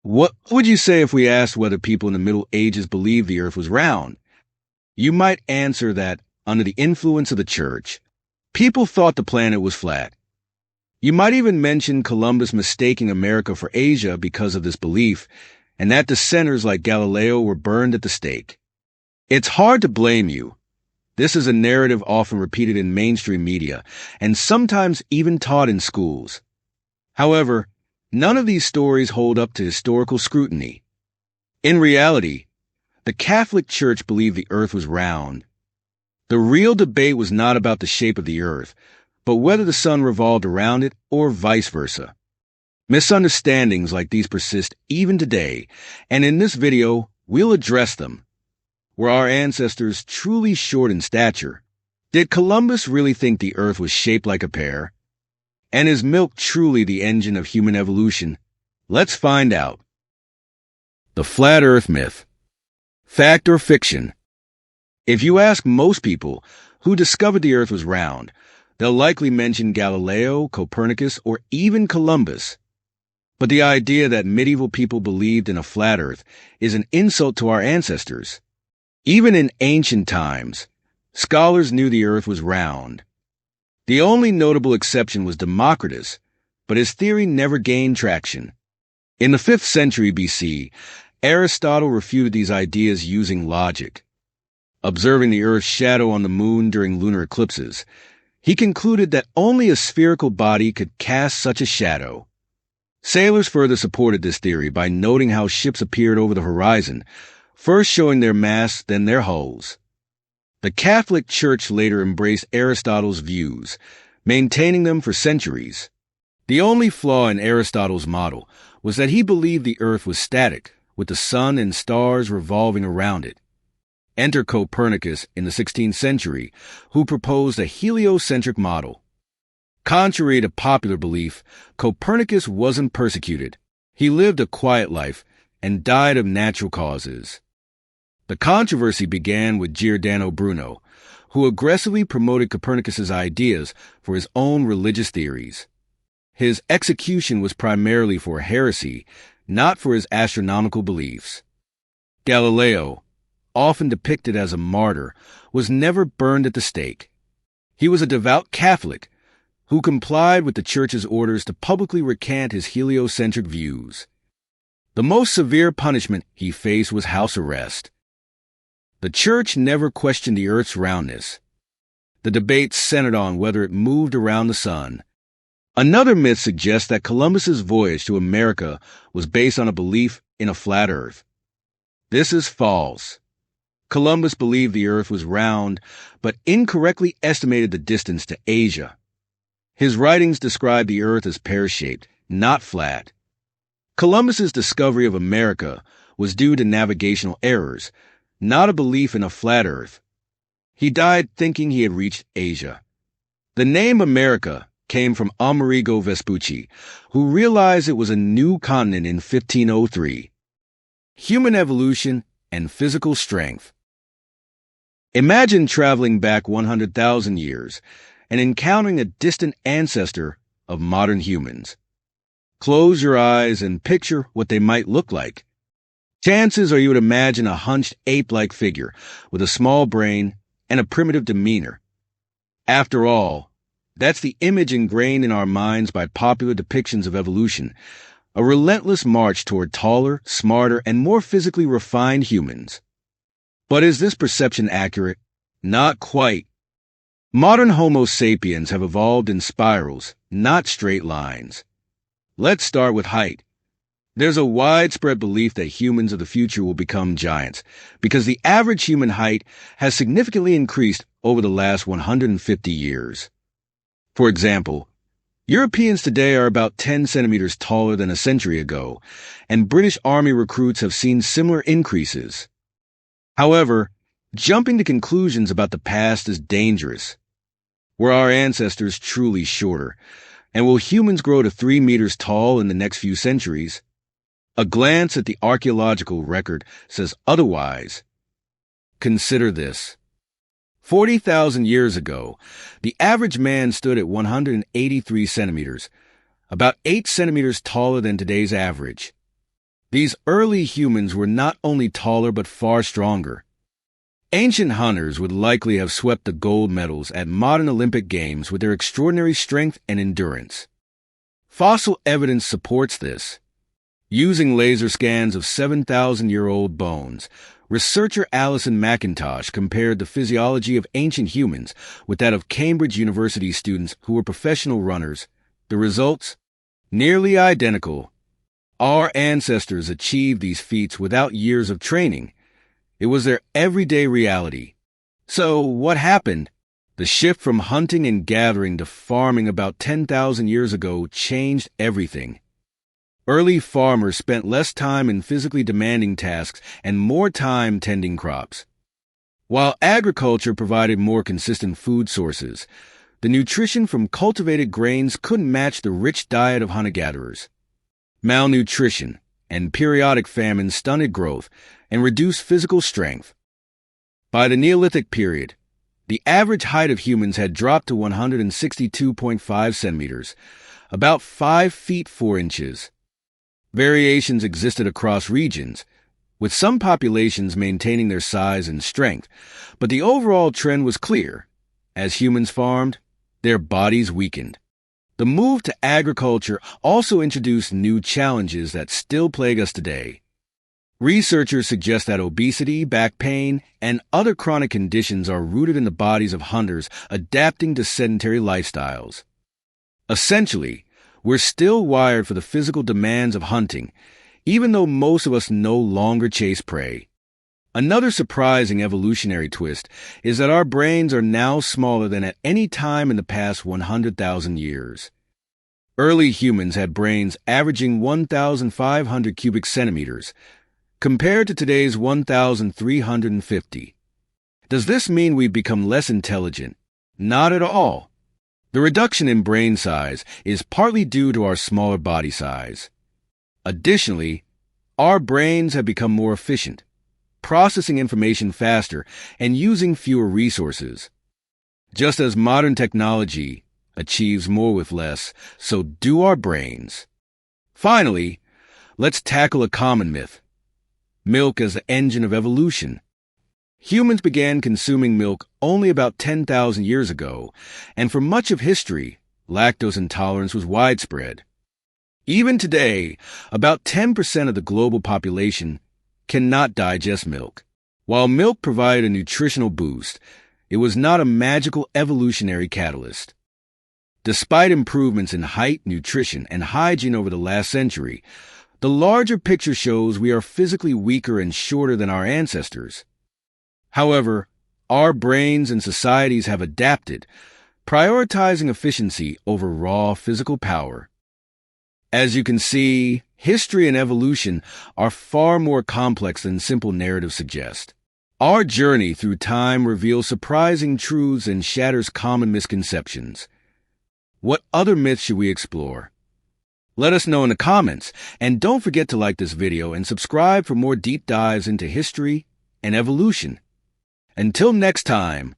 What would you say if we asked whether people in the Middle Ages believed the earth was round? You might answer that, under the influence of the church, people thought the planet was flat. You might even mention Columbus mistaking America for Asia because of this belief, and that dissenters like Galileo were burned at the stake. It's hard to blame you. This is a narrative often repeated in mainstream media, and sometimes even taught in schools. However, none of these stories hold up to historical scrutiny. In reality, the Catholic Church believed the earth was round. The real debate was not about the shape of the earth, but whether the sun revolved around it or vice versa. Misunderstandings like these persist even today, and in this video, we'll address them. Were our ancestors truly short in stature? Did Columbus really think the earth was shaped like a pear? And is milk truly the engine of human evolution? Let's find out. The flat earth myth. Fact or fiction? If you ask most people who discovered the earth was round, they'll likely mention Galileo, Copernicus, or even Columbus. But the idea that medieval people believed in a flat earth is an insult to our ancestors. Even in ancient times, scholars knew the earth was round. The only notable exception was Democritus, but his theory never gained traction. In the 5th century BC, Aristotle refuted these ideas using logic. Observing the Earth's shadow on the moon during lunar eclipses, he concluded that only a spherical body could cast such a shadow. Sailors further supported this theory by noting how ships appeared over the horizon, first showing their masts, then their hulls. The Catholic Church later embraced Aristotle's views, maintaining them for centuries. The only flaw in Aristotle's model was that he believed the Earth was static, with the sun and stars revolving around it. Enter Copernicus in the 16th century, who proposed a heliocentric model. Contrary to popular belief, Copernicus wasn't persecuted. He lived a quiet life and died of natural causes. The controversy began with Giordano Bruno, who aggressively promoted Copernicus's ideas for his own religious theories. His execution was primarily for heresy, not for his astronomical beliefs. Galileo, often depicted as a martyr, was never burned at the stake. He was a devout Catholic who complied with the Church's orders to publicly recant his heliocentric views. The most severe punishment he faced was house arrest. The Church never questioned the Earth's roundness. The debate centered on whether it moved around the sun. Another myth suggests that Columbus's voyage to America was based on a belief in a flat Earth. This is false. Columbus believed the Earth was round, but incorrectly estimated the distance to Asia. His writings describe the Earth as pear-shaped, not flat. Columbus's discovery of America was due to navigational errors, not a belief in a flat Earth. He died thinking he had reached Asia. The name America came from Amerigo Vespucci, who realized it was a new continent in 1503. Human evolution and physical strength. Imagine traveling back 100,000 years and encountering a distant ancestor of modern humans. Close your eyes and picture what they might look like. Chances are you would imagine a hunched ape-like figure with a small brain and a primitive demeanor. After all, that's the image ingrained in our minds by popular depictions of evolution, a relentless march toward taller, smarter, and more physically refined humans. But is this perception accurate? Not quite. Modern Homo sapiens have evolved in spirals, not straight lines. Let's start with height. There's a widespread belief that humans of the future will become giants because the average human height has significantly increased over the last 150 years. For example, Europeans today are about 10 centimeters taller than a century ago, and British Army recruits have seen similar increases. However, jumping to conclusions about the past is dangerous. Were our ancestors truly shorter? And will humans grow to 3 meters tall in the next few centuries? A glance at the archaeological record says otherwise. Consider this. 40,000 years ago, the average man stood at 183 centimeters, about 8 centimeters taller than today's average. These early humans were not only taller but far stronger. Ancient hunters would likely have swept the gold medals at modern Olympic Games with their extraordinary strength and endurance. Fossil evidence supports this. Using laser scans of 7,000-year-old bones, researcher Alison McIntosh compared the physiology of ancient humans with that of Cambridge University students who were professional runners. The results? Nearly identical. Our ancestors achieved these feats without years of training. It was their everyday reality. So, what happened? The shift from hunting and gathering to farming about 10,000 years ago changed everything. Early farmers spent less time in physically demanding tasks and more time tending crops. While agriculture provided more consistent food sources, the nutrition from cultivated grains couldn't match the rich diet of hunter-gatherers. Malnutrition and periodic famine stunted growth and reduced physical strength. By the Neolithic period, the average height of humans had dropped to 162.5 centimeters, about 5 feet 4 inches. Variations existed across regions, with some populations maintaining their size and strength, but the overall trend was clear. As humans farmed, their bodies weakened. The move to agriculture also introduced new challenges that still plague us today. Researchers suggest that obesity, back pain, and other chronic conditions are rooted in the bodies of hunters adapting to sedentary lifestyles. Essentially, we're still wired for the physical demands of hunting, even though most of us no longer chase prey. Another surprising evolutionary twist is that our brains are now smaller than at any time in the past 100,000 years. Early humans had brains averaging 1,500 cubic centimeters, compared to today's 1,350. Does this mean we've become less intelligent? Not at all. The reduction in brain size is partly due to our smaller body size. Additionally, our brains have become more efficient, processing information faster and using fewer resources. Just as modern technology achieves more with less, so do our brains. Finally, let's tackle a common myth: milk as the engine of evolution. Humans began consuming milk only about 10,000 years ago, and for much of history, lactose intolerance was widespread. Even today, about 10% of the global population cannot digest milk. While milk provided a nutritional boost, it was not a magical evolutionary catalyst. Despite improvements in height, nutrition, and hygiene over the last century, the larger picture shows we are physically weaker and shorter than our ancestors. However, our brains and societies have adapted, prioritizing efficiency over raw physical power. As you can see, history and evolution are far more complex than simple narratives suggest. Our journey through time reveals surprising truths and shatters common misconceptions. What other myths should we explore? Let us know in the comments, and don't forget to like this video and subscribe for more deep dives into history and evolution. Until next time,